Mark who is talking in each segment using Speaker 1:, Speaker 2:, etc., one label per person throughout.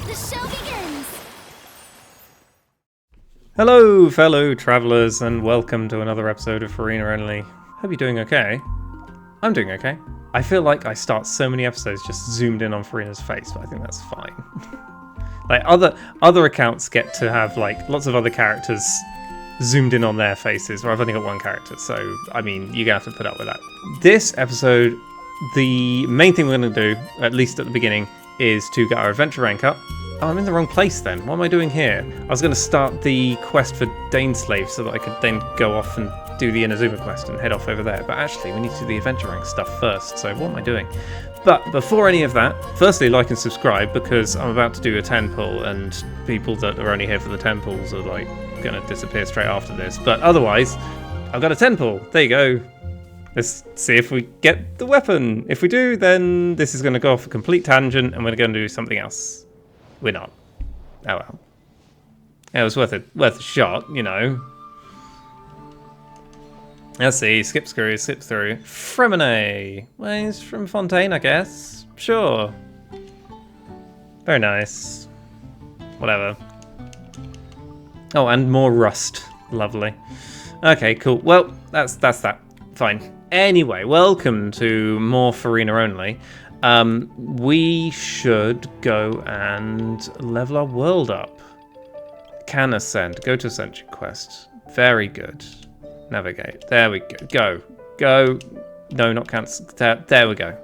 Speaker 1: The show begins!
Speaker 2: Hello, fellow travellers, and welcome to another episode of Furina Only. Hope you're doing okay. I'm doing okay. I feel like I start so many episodes just zoomed in on Furina's face, but I think that's fine. Like, other accounts get to have, like, lots of other characters zoomed in on their faces, where I've only got one character, so, I mean, you're going to have to put up with that. This episode, the main thing we're going to do, at least at the beginning, is to get our adventure rank up. Oh, I'm in the wrong place then. What am I doing here? I was going to start the quest for Dainsleif so that I could then go off and do the Inazuma quest and head off over there. But actually, we need to do the adventure rank stuff first, so what am I doing? But before any of that, firstly, like and subscribe, because I'm about to do a 10 pull, and people that are only here for the 10 pulls are, like, going to disappear straight after this. But otherwise, I've got a 10 pull. There you go. Let's see if we get the weapon. If we do, then this is going to go off a complete tangent, and we're going to do something else. We're not. Oh well. It was worth a shot, you know. Let's see. Skip through. Fremine. Well, he's from Fontaine, I guess. Sure. Very nice. Whatever. Oh, and more rust. Lovely. Okay, cool. Well, that's that. Fine. Anyway, welcome to more Furina Only. We should go and level our world up. Can ascend. Go to ascension quest. Very good. Navigate. There we go. Go. No, not cancel. There we go.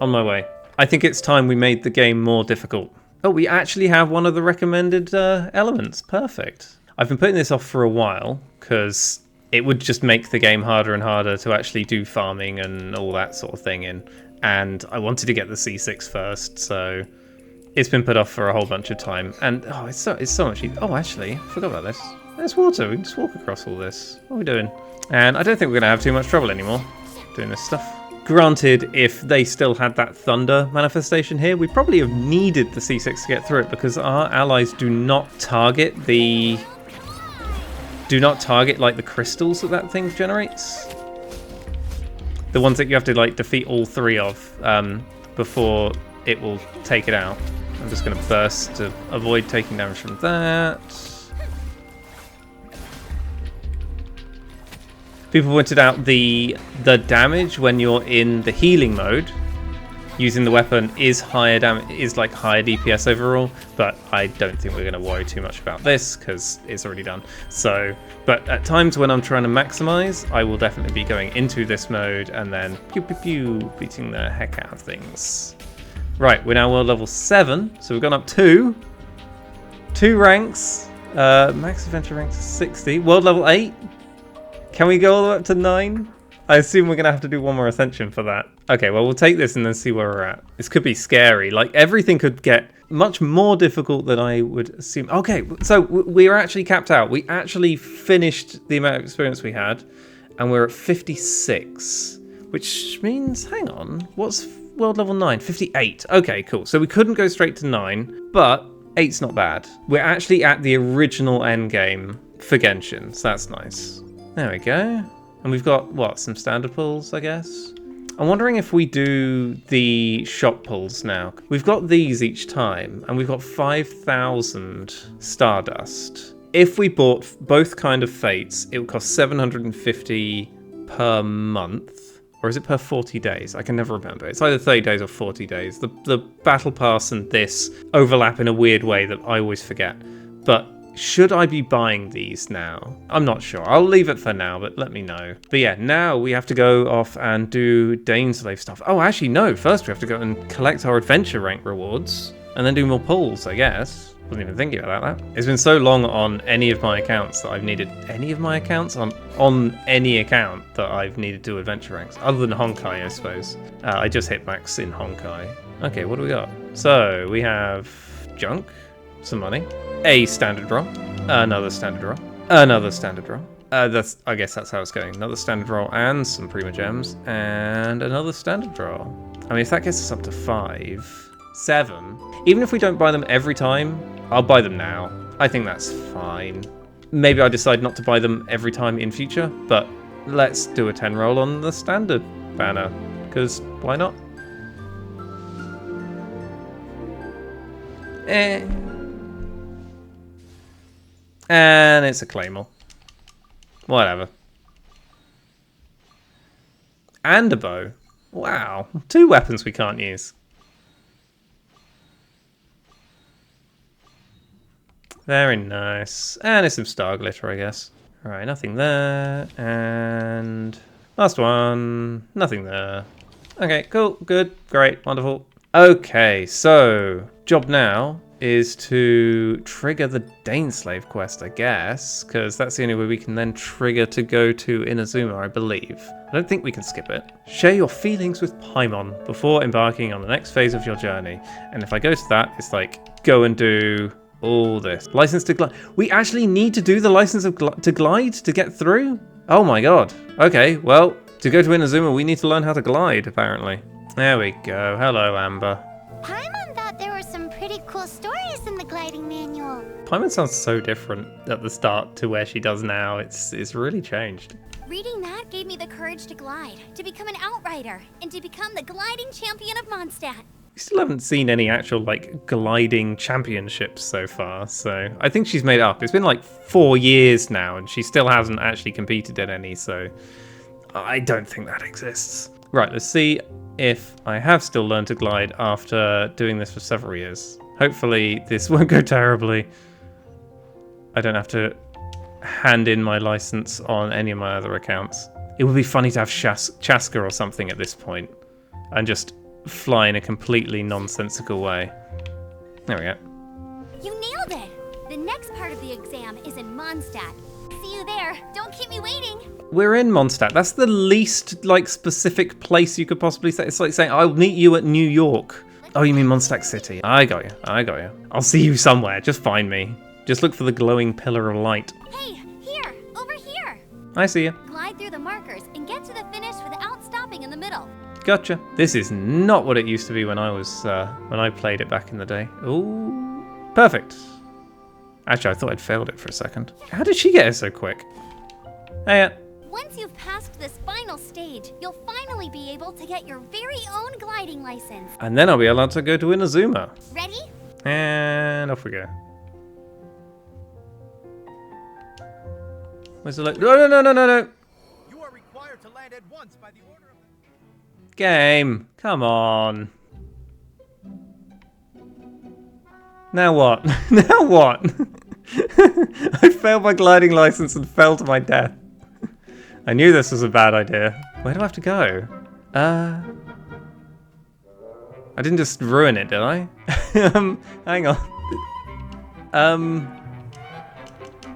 Speaker 2: On my way. I think it's time we made the game more difficult. Oh, we actually have one of the recommended elements. Perfect. I've been putting this off for a while because it would just make the game harder and harder to actually do farming and all that sort of thing in. And I wanted to get the C6 first, so it's been put off for a whole bunch of time. And oh, it's so much easier. Oh, actually, I forgot about this. There's water. We can just walk across all this. What are we doing? And I don't think we're going to have too much trouble anymore doing this stuff. Granted, if they still had that thunder manifestation here, we probably have needed the C6 to get through it, because our allies do not target like the crystals that thing generates. The ones that you have to like defeat all three of before it will take it out. I'm just going to burst to avoid taking damage from that. People pointed out the damage when you're in the healing mode using the weapon is higher damage, is like higher DPS overall, but I don't think we're going to worry too much about this because it's already done. So, but at times when I'm trying to maximize, I will definitely be going into this mode and then pew pew pew, beating the heck out of things. Right, we're now world level 7, so we've gone up two ranks. Max adventure ranks 60. World level 8. Can we go all the way up to 9? I assume we're going to have to do one more ascension for that. Okay, well, we'll take this and then see where we're at. This could be scary. Like, everything could get much more difficult than I would assume. Okay, so we're actually capped out. We actually finished the amount of experience we had, and we're at 56, which means, hang on, what's world level 9? 58. Okay, cool. So we couldn't go straight to 9, but 8's not bad. We're actually at the original end game for Genshin, so that's nice. There we go. And we've got, what, some standard pulls, I guess? I'm wondering if we do the shop pulls now. We've got these each time, and we've got 5,000 Stardust. If we bought both kind of fates, it would cost 750 per month. Or is it per 40 days? I can never remember. It's either 30 days or 40 days. The Battle Pass and this overlap in a weird way that I always forget. But should I be buying these now? I'm not sure. I'll leave it for now, but let me know. But yeah, now we have to go off and do Dainsleif stuff. Oh, actually, no. First, we have to go and collect our adventure rank rewards and then do more pulls, I guess. Wasn't even thinking about that. It's been so long on any of my accounts that I've needed any of my accounts on any account that I've needed to adventure ranks, other than Honkai, I suppose. I just hit max in Honkai. Okay, what do we got? So we have junk, some money, a standard draw, another standard draw, another standard draw. I guess that's how it's going. Another standard draw and some Prima Gems, and another standard draw. I mean, if that gets us up to 5, 7, even if we don't buy them every time, I'll buy them now. I think that's fine. Maybe I decide not to buy them every time in future, but let's do a 10 roll on the standard banner, because why not? And it's a claymore. Whatever. And a bow. Wow. 2 weapons we can't use. Very nice. And it's some star glitter, I guess. Alright, nothing there. And last one. Nothing there. Okay, cool. Good. Great. Wonderful. Okay, so job now is to trigger the Dainsleif quest, I guess, because that's the only way we can then trigger to go to Inazuma, I believe. I don't think we can skip it. Share your feelings with Paimon before embarking on the next phase of your journey. And if I go to that, it's like, go and do all this. License to glide. We actually need to do the license to glide to get through? Oh my god. Okay, well, to go to Inazuma, we need to learn how to glide, apparently. There we go. Hello, Amber.
Speaker 1: Paimon thought there were some pretty cool stories in the gliding manual.
Speaker 2: Paimon sounds so different at the start to where she does now. It's really changed.
Speaker 1: Reading that gave me the courage to glide, to become an outrider, and to become the gliding champion of Mondstadt.
Speaker 2: We still haven't seen any actual, like, gliding championships so far, so I think she's made it up. It's been like 4 years now, and she still hasn't actually competed in any, so I don't think that exists. Right, let's see if I have still learned to glide after doing this for several years. Hopefully this won't go terribly. I don't have to hand in my license on any of my other accounts. It would be funny to have Chaska or something at this point and just fly in a completely nonsensical way. There we go.
Speaker 1: You nailed it! The next part of the exam is in Mondstadt. See you there. Don't keep me waiting.
Speaker 2: We're in Mondstadt. That's the least, like, specific place you could possibly say. It's like saying, I'll meet you at New York. Oh, you mean Mondstadt City. I got you. I got you. I'll see you somewhere. Just find me. Just look for the glowing pillar of light.
Speaker 1: Hey, here! Over here!
Speaker 2: I see you.
Speaker 1: Glide through the markers and get to the finish without stopping in the middle.
Speaker 2: Gotcha. This is not what it used to be when I was, when I played it back in the day. Ooh. Perfect. Actually, I thought I'd failed it for a second. How did she get it so quick? Hey.
Speaker 1: Once you've passed this final stage, you'll finally be able to get your very own gliding license.
Speaker 2: And then I'll be allowed to go to Inazuma.
Speaker 1: Ready?
Speaker 2: And off we go. Where's the No.
Speaker 3: You are required to land at once by the order of
Speaker 2: Game. Come on. Now what? Now what? I failed my gliding license and fell to my death. I knew this was a bad idea. Where do I have to go? I didn't just ruin it, did I? Hang on.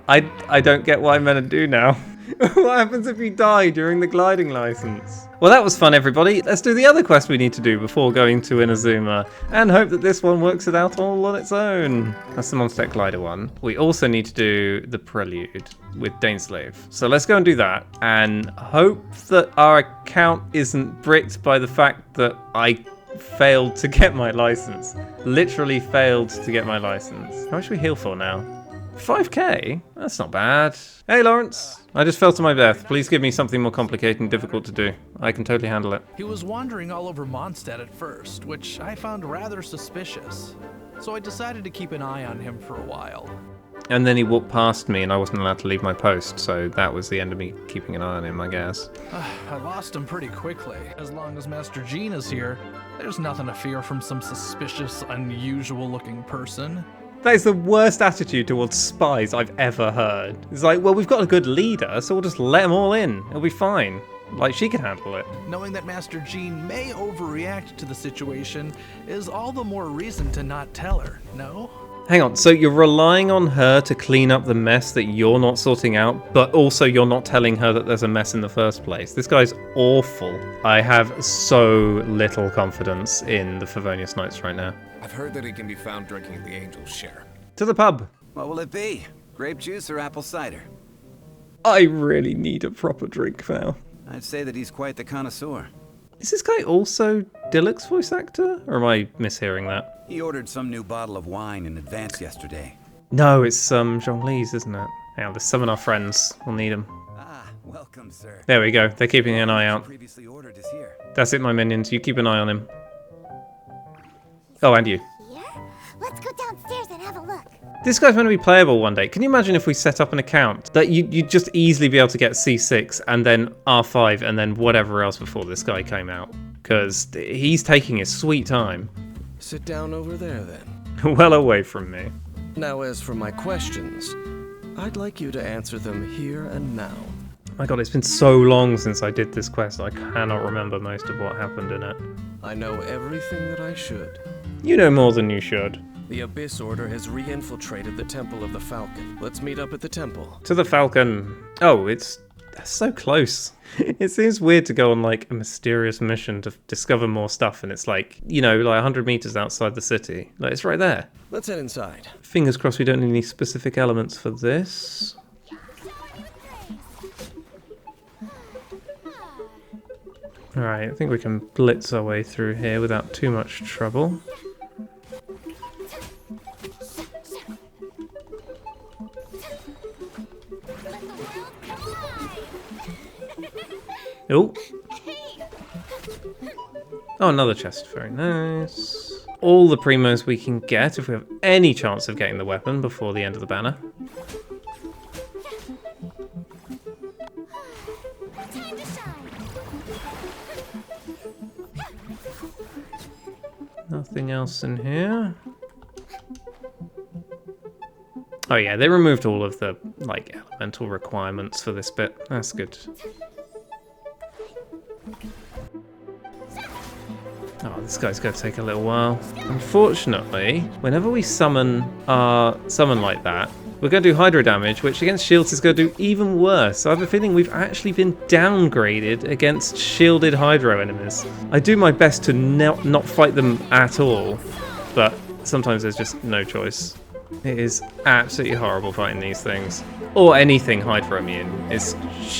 Speaker 2: I don't get what I'm meant to do now. What happens if you die during the gliding license? Well, that was fun, everybody. Let's do the other quest we need to do before going to Inazuma, and hope that this one works it out all on its own. That's the Mondstadt Glider one. We also need to do the Prelude with Dainsleif. So let's go and do that, and hope that our account isn't bricked by the fact that I failed to get my license. Literally failed to get my license. How much should we heal for now? 5k? That's not bad. Hey, Lawrence. I just fell to my death. Please give me something more complicated and difficult to do. I can totally handle it.
Speaker 4: He was wandering all over Mondstadt at first, which I found rather suspicious. So I decided to keep an eye on him for a while.
Speaker 2: And then he walked past me and I wasn't allowed to leave my post, so that was the end of me keeping an eye on him, I guess.
Speaker 4: I lost him pretty quickly. As long as Master Jean is here, there's nothing to fear from some suspicious, unusual-looking person.
Speaker 2: That is the worst attitude towards spies I've ever heard. It's like, well, we've got a good leader, so we'll just let them all in. It'll be fine. Like, she can handle it.
Speaker 4: Knowing that Master Jean may overreact to the situation is all the more reason to not tell her, no?
Speaker 2: Hang on, so you're relying on her to clean up the mess that you're not sorting out, but also you're not telling her that there's a mess in the first place. This guy's awful. I have so little confidence in the Favonius Knights right now.
Speaker 5: I've heard that he can be found drinking the Angel's share.
Speaker 2: To the pub.
Speaker 6: What will it be? Grape juice or apple cider?
Speaker 2: I really need a proper drink now.
Speaker 6: I'd say that he's quite the connoisseur.
Speaker 2: Is this guy also Dillick's voice actor? Or am I mishearing that?
Speaker 6: He ordered some new bottle of wine in advance yesterday.
Speaker 2: No, it's Zhongli's, isn't it? Hang on, there's some of our friends. We'll need them.
Speaker 6: Ah, welcome, sir.
Speaker 2: There we go. They're keeping an eye out.
Speaker 6: Previously ordered is here.
Speaker 2: That's it, my minions. You keep an eye on him. Oh, and you.
Speaker 1: Yeah? Let's go downstairs
Speaker 2: This guy's going to be playable one day. Can you imagine if we set up an account that you'd just easily be able to get C6 and then R5 and then whatever else before this guy came out? Because he's taking his sweet time.
Speaker 7: Sit down over there, then.
Speaker 2: Well away from me.
Speaker 7: Now, as for my questions, I'd like you to answer them here and now.
Speaker 2: My god, it's been so long since I did this quest, I cannot remember most of what happened in it.
Speaker 7: I know everything that I should.
Speaker 2: You know more than you should.
Speaker 7: The Abyss Order has re-infiltrated the Temple of the Falcon. Let's meet up at the temple.
Speaker 2: To the Falcon. Oh, that's so close. It seems weird to go on like a mysterious mission to discover more stuff, and it's like, you know, like 100 meters outside the city. Like, it's right there.
Speaker 7: Let's head inside.
Speaker 2: Fingers crossed we don't need any specific elements for this. Alright, I think we can blitz our way through here without too much trouble. Oh. Oh, another chest. Very nice. All the primos we can get if we have any chance of getting the weapon before the end of the banner. Nothing else in here. Oh yeah, they removed all of the like elemental requirements for this bit. That's good. Oh, this guy's going to take a little while. Unfortunately, whenever we summon like that, we're going to do Hydro damage, which against shields is going to do even worse. So I have a feeling we've actually been downgraded against shielded Hydro enemies. I do my best to not fight them at all, but sometimes there's just no choice. It is absolutely horrible fighting these things. Or anything Hydro immune. It's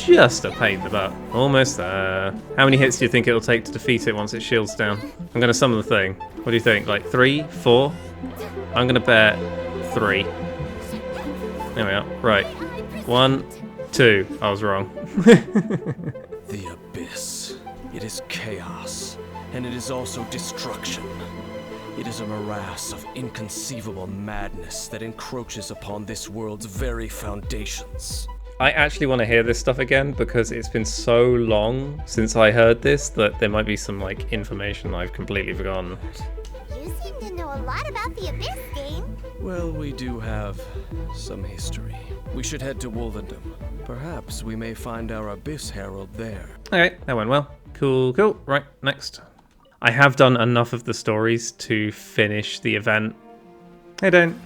Speaker 2: just a pain in the butt. Almost there. How many hits do you think it'll take to defeat it once it shields down? I'm going to summon the thing. What do you think? Like 3? 4? I'm going to bet 3. There we are. Right. 1, 2. I was wrong.
Speaker 7: The Abyss. It is chaos, and it is also destruction. It is a morass of inconceivable madness that encroaches upon this world's very foundations.
Speaker 2: I actually want to hear this stuff again because it's been so long since I heard this that there might be some like information I've completely forgotten.
Speaker 1: You seem to know a lot about the Abyss game.
Speaker 7: Well, we do have some history. We should head to Wolvendom. Perhaps we may find our Abyss Herald there.
Speaker 2: Okay, that went well. Cool, cool. Right, next. I have done enough of the stories to finish the event. Hey, Dane.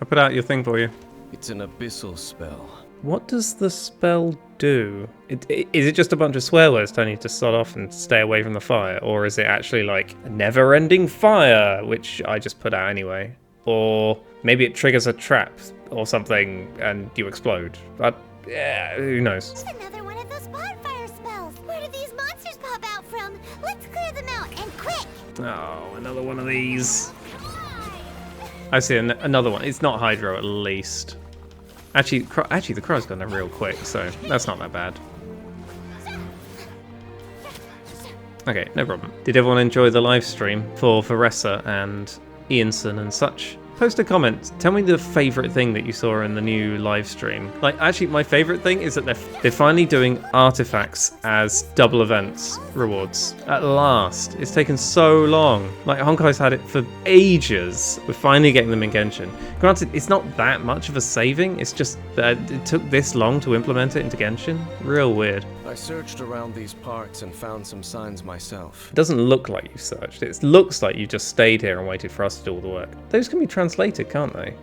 Speaker 2: I put out your thing for you.
Speaker 7: It's an abyssal spell.
Speaker 2: What does the spell do? Is it just a bunch of swear words telling you to sod off and stay away from the fire? Or is it actually like a never-ending fire, which I just put out anyway? Or maybe it triggers a trap or something and you explode. But, yeah, who knows?
Speaker 1: It's another one of those bonfire spells. Where do these monsters pop out from? Let's clear them out, and quick!
Speaker 2: Oh, another one of these. I see another one. It's not Hydro, at least. Actually, the crow's gone there real quick, so that's not that bad. Okay, no problem. Did everyone enjoy the live stream for Varessa and Ianson and such? Post a comment. Tell me the favourite thing that you saw in the new live stream. Like, actually, my favourite thing is that they're finally doing artifacts as double events rewards. At last. It's taken so long. Like, Honkai's had it for ages. We're finally getting them in Genshin. Granted, it's not that much of a saving. It's just that it took this long to implement it into Genshin. Real weird.
Speaker 7: I searched around these parts and found some signs myself.
Speaker 2: It doesn't look like you searched. It looks like you just stayed here and waited for us to do all the work. Those can be translated, can't they?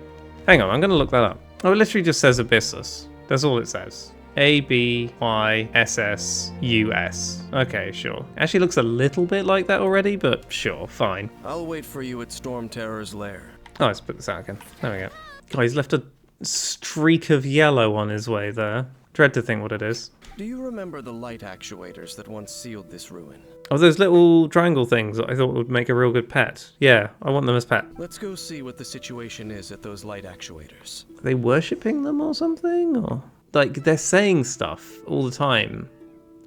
Speaker 2: Hang on, I'm going to look that up. Oh, it literally just says Abyssus. That's all it says. A-B-Y-S-S-U-S. Okay, sure. Actually looks a little bit like that already, but sure, fine.
Speaker 7: I'll wait for you at Storm Terror's lair.
Speaker 2: Oh, let's put this out again. There we go. God, he's left a streak of yellow on his way there. Dread to think what it is.
Speaker 7: Do you remember the light actuators that once sealed this ruin?
Speaker 2: Oh, those little triangle things that I thought would make a real good pet. Yeah, I want them as pet.
Speaker 7: Let's go see what the situation is at those light actuators.
Speaker 2: Are they worshipping them or something? Or like they're saying stuff all the time,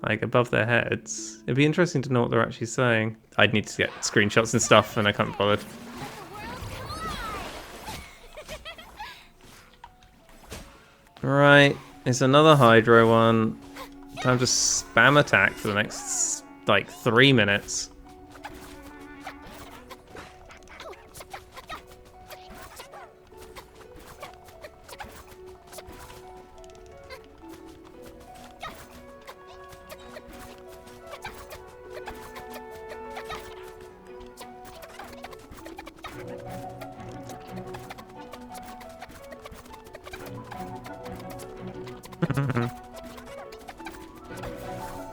Speaker 2: like above their heads. It'd be interesting to know what they're actually saying. I'd need to get screenshots and stuff, and I can't be bothered. Right, it's another Hydro one. Time to spam attack for the next, like, 3 minutes.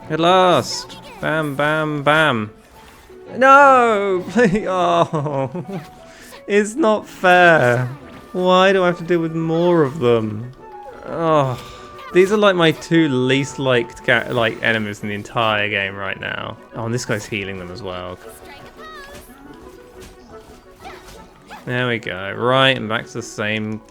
Speaker 2: At last! Bam, bam, bam. No! Oh, it's not fair. Why do I have to deal with more of them? Oh, these are like my 2 least liked enemies in the entire game right now. Oh, and this guy's healing them as well. There we go. Right, and back to the same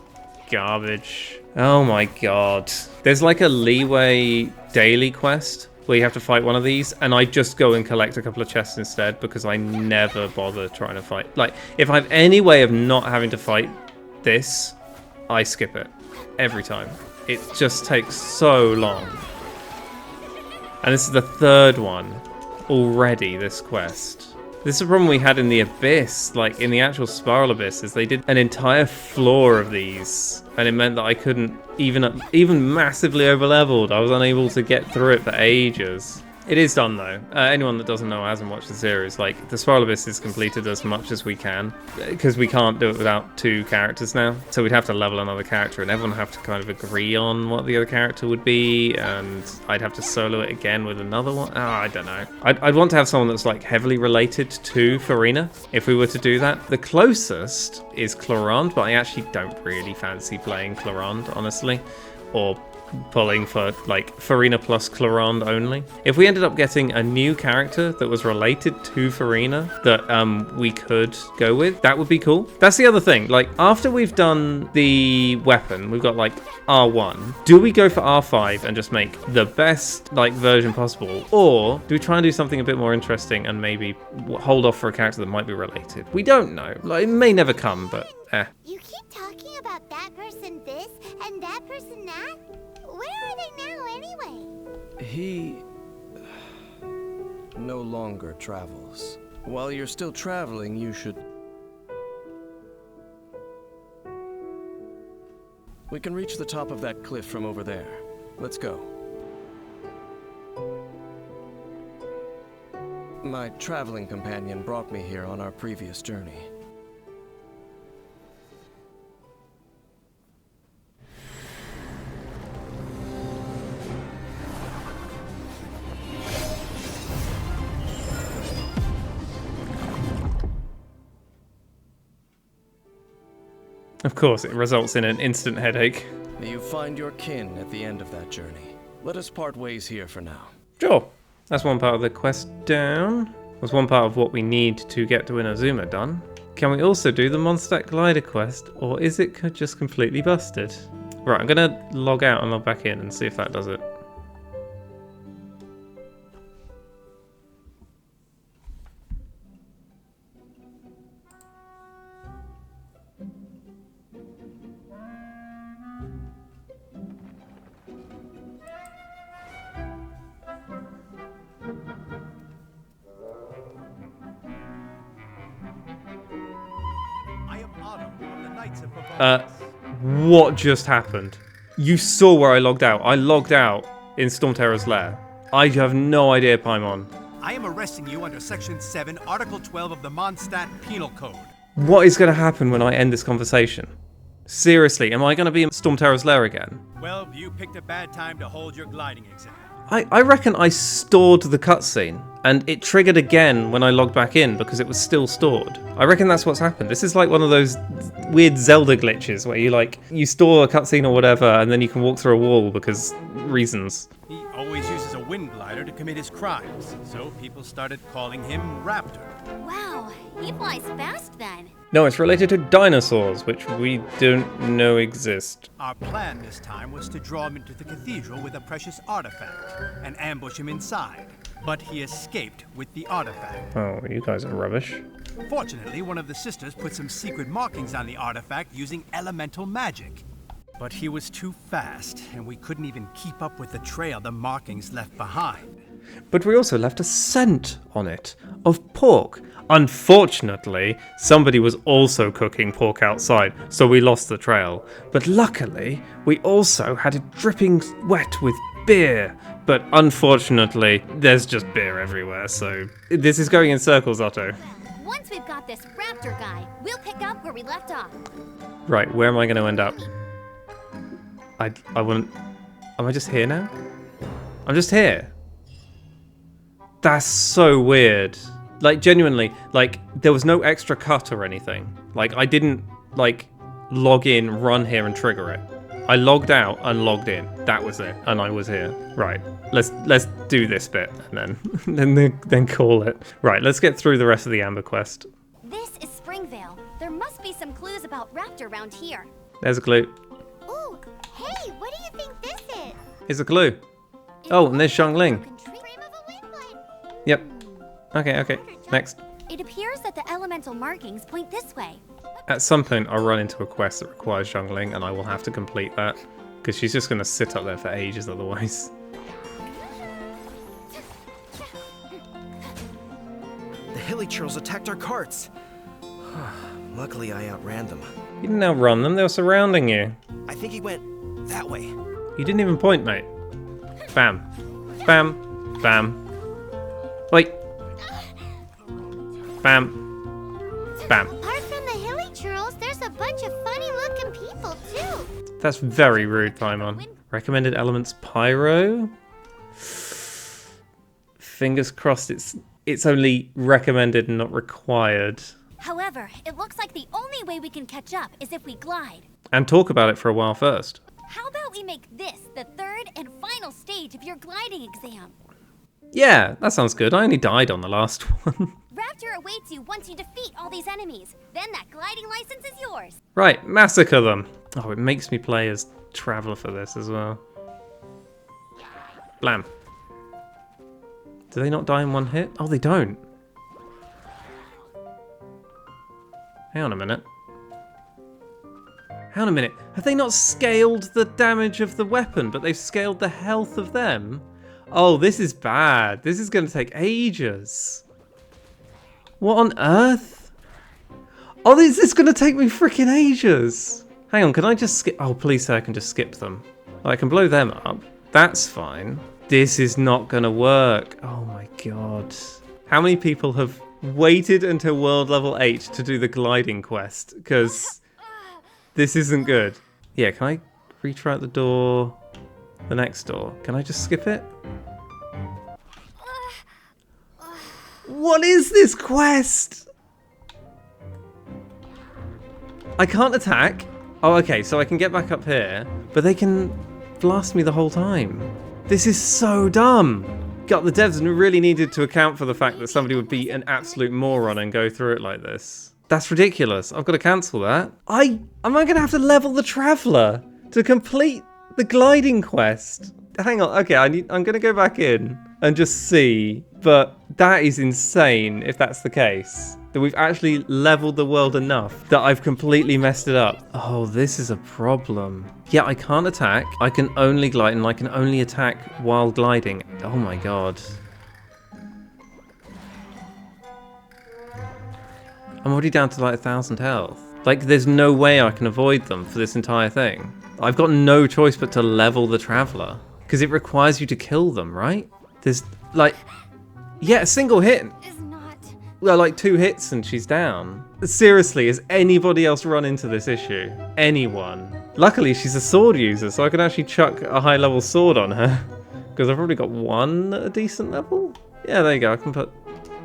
Speaker 2: garbage. Oh my god. There's like a leeway daily quest where you have to fight one of these, and I just go and collect a couple of chests instead because I never bother trying to fight. Like, if I have any way of not having to fight this, I skip it every time. It just takes so long. And this is the 3rd one already, this quest. This is a problem we had in the Abyss, like in the actual Spiral Abyss, is they did an entire floor of these, and it meant that I couldn't, even massively overleveled, I was unable to get through it for ages. It is done though. Anyone that doesn't know or hasn't watched the series, like the Spiral Abyss is completed as much as we can, because we can't do it without 2 characters now. So we'd have to level another character, and everyone would have to kind of agree on what the other character would be, and I'd have to solo it again with another one. Oh, I don't know. I'd want to have someone that's like heavily related to Furina if we were to do that. The closest is Clorond, but I actually don't really fancy playing Clorond, honestly, or pulling for like Furina plus Clorond only. If we ended up getting a new character that was related to Furina that we could go with, that would be cool. That's the other thing, like after we've done the weapon, we've got like R1, do we go for R5 and just make the best like version possible, or do we try and do something a bit more interesting and maybe hold off for a character that might be related? We don't know, like it may never come, but
Speaker 1: You keep talking about that person this and that person that. Where are they now, anyway?
Speaker 7: He no longer travels. While you're still traveling, you should... We can reach the top of that cliff from over there. Let's go. My traveling companion brought me here on our previous journey.
Speaker 2: of course it results in an instant headache.
Speaker 7: May you find your kin at the end of that journey. Let us part ways here for now.
Speaker 2: Sure. That's one part of the quest down. That's one part of what we need to get to Inazuma done. Can we also do the Mondstadt Glider quest, or is it just completely busted? Right, I'm gonna log out and log back in and see if that does it.
Speaker 3: I am Autumn of the Knights of Bavarian.
Speaker 2: What just happened? You saw where I logged out. I logged out in Stormterror's lair. I have no idea, Paimon.
Speaker 3: I am arresting you under Section 7, Article 12 of the Mondstadt Penal Code.
Speaker 2: What is going to happen when I end this conversation? Seriously, am I going to be in Stormterror's lair again?
Speaker 3: Well, you picked a bad time to hold your gliding exam.
Speaker 2: I reckon I stored the cutscene, and it triggered again when I logged back in because it was still stored. I reckon that's what's happened. This is like one of those weird Zelda glitches where you store a cutscene or whatever, and then you can walk through a wall because reasons.
Speaker 3: He always uses a wind glider to commit his crimes, so people started calling him Raptor.
Speaker 1: Wow, he flies fast then.
Speaker 2: No, it's related to dinosaurs, which we don't know exist.
Speaker 3: Our plan this time was to draw him into the cathedral with a precious artifact and ambush him inside. But he escaped with the artifact.
Speaker 2: Oh, you guys are rubbish.
Speaker 3: Fortunately, one of the sisters put some secret markings on the artifact using elemental magic. But he was too fast, and we couldn't even keep up with the trail the markings left behind.
Speaker 2: But we also left a scent on it of pork. Unfortunately, somebody was also cooking pork outside, so we lost the trail. But luckily, we also had it dripping wet with beer. But unfortunately, there's just beer everywhere, so this is going in circles, Otto.
Speaker 1: Once we've got this Raptor guy, we'll pick up where we left off.
Speaker 2: Right, where am I going to end up? I wouldn't... Am I just here now? I'm just here. That's so weird. Like, genuinely, like, there was no extra cut or anything. Like, I didn't, like, log in, run here, and trigger it. I logged out and logged in. That was it, and I was here. Right, let's do this bit, and then call it. Right, let's get through the rest of the Amber quest.
Speaker 1: This is Springvale. There must be some clues about Raptor around here.
Speaker 2: There's a clue.
Speaker 1: Ooh, hey, what do you think this is?
Speaker 2: Here's a clue. Oh, and there's Xiangling. Yep. Okay. Next.
Speaker 1: It appears that the elemental markings point this way.
Speaker 2: At some point, I'll run into a quest that requires Xiangling, and I will have to complete that, because she's just going to sit up there for ages otherwise.
Speaker 8: The hilly churls attacked our carts. Luckily, I outran them.
Speaker 2: You didn't outrun them, they were surrounding you.
Speaker 8: I think he went that way.
Speaker 2: You didn't even point, mate. Bam. Bam. Bam. Wait. Bam. Bam.
Speaker 1: Apart from the hilly churls, there's a bunch of funny-looking people, too.
Speaker 2: That's very rude, Paimon. Recommended elements pyro? Fingers crossed it's only recommended and not required.
Speaker 1: However, it looks like the only way we can catch up is if we glide.
Speaker 2: And talk about it for a while first.
Speaker 1: How about we make this the third and final stage of your gliding exam?
Speaker 2: Yeah, that sounds good. I only died on the last one.
Speaker 1: Raptor awaits you once you defeat all these enemies. Then that gliding license is yours.
Speaker 2: Right, massacre them. Oh, it makes me play as Traveler for this as well. Blam. Do they not die in one hit? Oh, they don't. Hang on a minute. Hang on a minute. Have they not scaled the damage of the weapon, but they've scaled the health of them? Oh, this is bad. This is going to take ages. What on earth? Oh, is this going to take me freaking ages? Hang on, can I just skip? Oh, please say I can just skip them. I can blow them up. That's fine. This is not going to work. Oh my god. How many people have waited until world level 8 to do the gliding quest? Because this isn't good. Yeah, can I retry out the door? The next door. Can I just skip it? What is this quest? I can't attack. Oh, okay, so I can get back up here, but they can blast me the whole time. This is so dumb. God, the devs really needed to account for the fact that somebody would be an absolute moron and go through it like this. That's ridiculous. I've got to cancel that. Am I going to have to level the Traveler to complete the gliding quest? Hang on. Okay, I'm going to go back in and just see. But that is insane if that's the case. That we've actually leveled the world enough that I've completely messed it up. Oh, this is a problem. Yeah, I can't attack. I can only glide and I can only attack while gliding. Oh my god. I'm already down to like 1,000 health. Like, there's no way I can avoid them for this entire thing. I've got no choice but to level the Traveler. Because it requires you to kill them, right? There's, like... Yeah, a single hit.
Speaker 1: Is not.
Speaker 2: Well, like 2 hits and she's down. Seriously, has anybody else run into this issue? Anyone? Luckily, she's a sword user, so I can actually chuck a high-level sword on her. Because I've already got one at a decent level. Yeah, there you go. I can put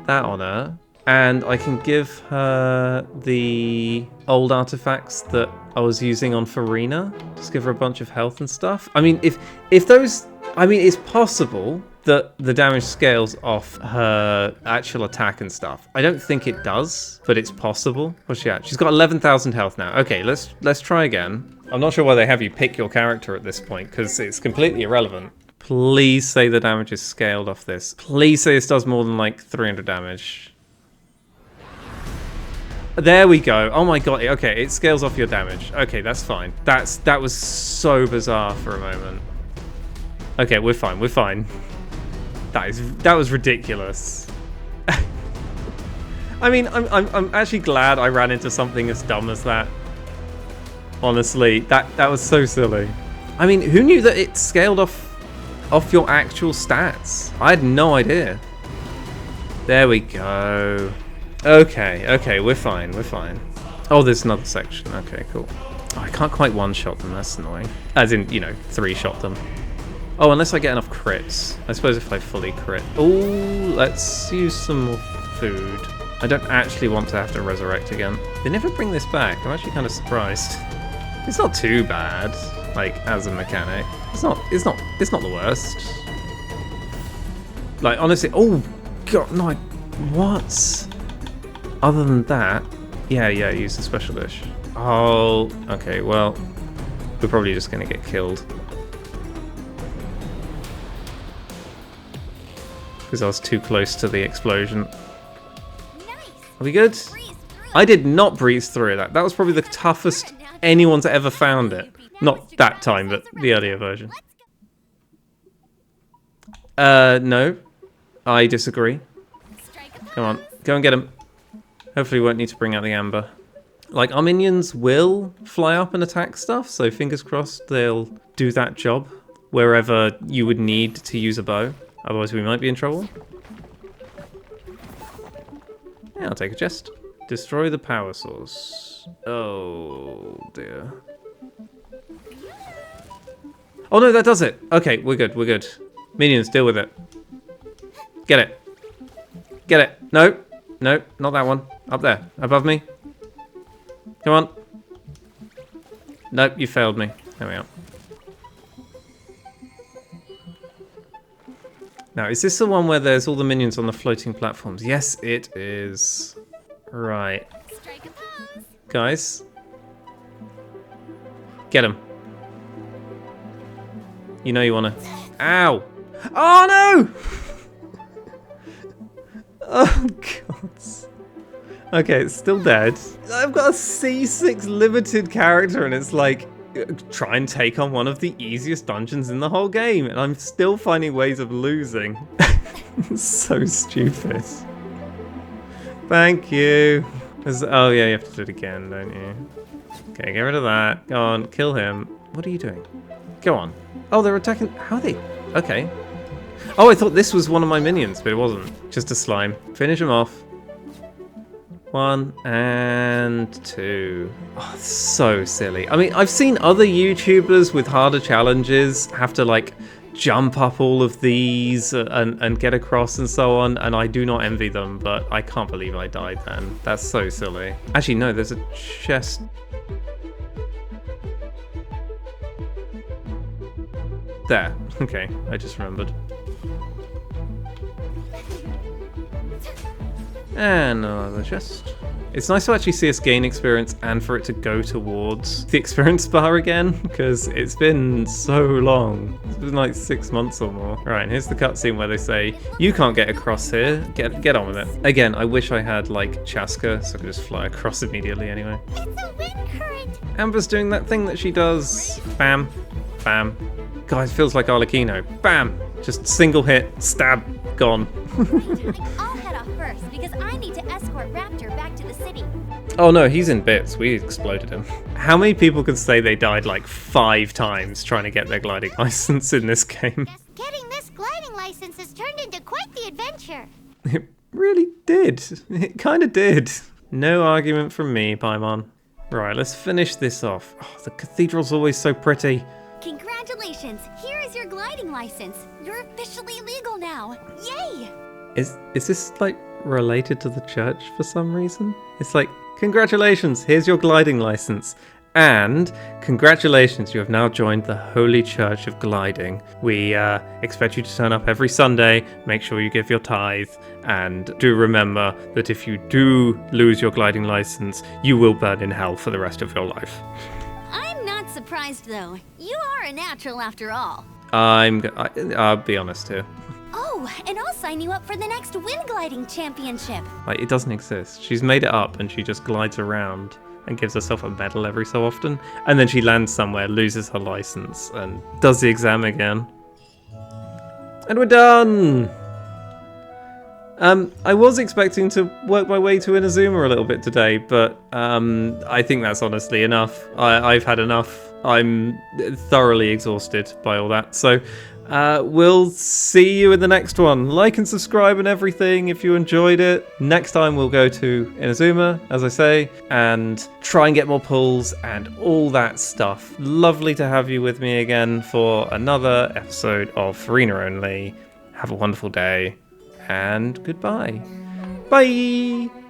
Speaker 2: that on her. And I can give her the old artifacts that I was using on Furina. Just give her a bunch of health and stuff. I mean, if those... I mean, it's possible that the damage scales off her actual attack and stuff. I don't think it does, but it's possible. What's she at? She's got 11,000 health now. Okay, let's try again. I'm not sure why they have you pick your character at this point, because it's completely irrelevant. Please say the damage is scaled off this. Please say this does more than like 300 damage. There we go. Oh my god. Okay, it scales off your damage. Okay, that's fine. That was so bizarre for a moment. Okay, we're fine. We're fine. That was ridiculous. I mean, I'm actually glad I ran into something as dumb as that. Honestly, that was so silly. I mean, who knew that it scaled off your actual stats? I had no idea. There we go. Okay, we're fine. We're fine. Oh, there's another section. Okay, cool. Oh, I can't quite one-shot them. That's annoying. As in, you know, 3-shot them. Oh, unless I get enough crits. I suppose if I fully crit. Oh, let's use some more food. I don't actually want to have to resurrect again. They never bring this back. I'm actually kind of surprised. It's not too bad, like, as a mechanic. It's not the worst. Like, honestly, oh, God, no, what? Other than that, yeah, use the special dish. Oh, okay, well, we're probably just gonna get killed. Because I was too close to the explosion. Are we good? I did not breeze through that. That was probably the toughest anyone's ever found it. Not that time, but the earlier version. No. I disagree. Come on, go and get him. Hopefully we won't need to bring out the amber. Like, our minions will fly up and attack stuff, so fingers crossed they'll do that job wherever you would need to use a bow. Otherwise we might be in trouble. Yeah, I'll take a chest. Destroy the power source. Oh, dear. Oh no, that does it! Okay, we're good, we're good. Minions, deal with it. Get it. Get it. No, no, not that one. Up there, above me. Come on. Nope, you failed me. There we are. Now, is this the one where there's all the minions on the floating platforms? Yes, it is. Right. Guys. Get him. You know you want to... Ow! Oh, no! Oh, God. Okay, it's still dead. I've got a C6 limited character, and it's like... try and take on one of the easiest dungeons in the whole game, and I'm still finding ways of losing. It's so stupid. Thank you. Oh yeah, you have to do it again, don't you? Okay, get rid of that. Go on, kill him. What are you doing? Go on. Oh, they're attacking. How are they? Okay. Oh, I thought this was one of my minions, but it wasn't. Just a slime. Finish him off. 1 and 2. Oh, so silly. I mean, I've seen other YouTubers with harder challenges have to like jump up all of these and get across and so on, and I do not envy them, but I can't believe I died then. That's so silly. Actually, no, there's a chest. There. Okay, I just remembered. And another chest. It's nice to actually see us gain experience and for it to go towards the experience bar again, because it's been so long. It's been like 6 months or more. Right, here's the cutscene where they say, you can't get across here, get on with it. Again, I wish I had like Chaska, so I could just fly across immediately anyway.
Speaker 1: It's a wind current.
Speaker 2: Amber's doing that thing that she does. Bam, bam. Guys, feels like Arlecchino. Bam, just single hit, stab, gone.
Speaker 1: I'll head off first because I need to escort Raptor back to the city.
Speaker 2: Oh no, he's in bits. We exploded him. How many people can say they died like 5 times trying to get their gliding license in this game?
Speaker 1: Getting this gliding license has turned into quite the adventure.
Speaker 2: It really did. It kind of did. No argument from me, Paimon. Right, let's finish this off. Oh, the cathedral's always so pretty.
Speaker 1: Congratulations! Here is your gliding license. You're officially legal now. Yay!
Speaker 2: Is this like related to the church for some reason? It's like, congratulations, here's your gliding license. And congratulations, you have now joined the Holy Church of Gliding. We expect you to turn up every Sunday, make sure you give your tithe, and do remember that if you do lose your gliding license, you will burn in hell for the rest of your life.
Speaker 1: I'm not surprised though. You are a natural after all.
Speaker 2: I'll be honest here.
Speaker 1: Oh, Oh, and I'll sign you up for the next wind gliding championship.
Speaker 2: Like, it doesn't exist. She's made it up and she just glides around and gives herself a medal every so often. And then she lands somewhere, loses her license, and does the exam again. And we're done! I was expecting to work my way to Inazuma a little bit today, but I think that's honestly enough. I've had enough. I'm thoroughly exhausted by all that. So we'll see you in the next one. Like and subscribe and everything if you enjoyed it. Next time we'll go to Inazuma, as I say, and try and get more pulls and all that stuff. Lovely to have you with me again for another episode of Furina Only. Have a wonderful day. And goodbye. Bye!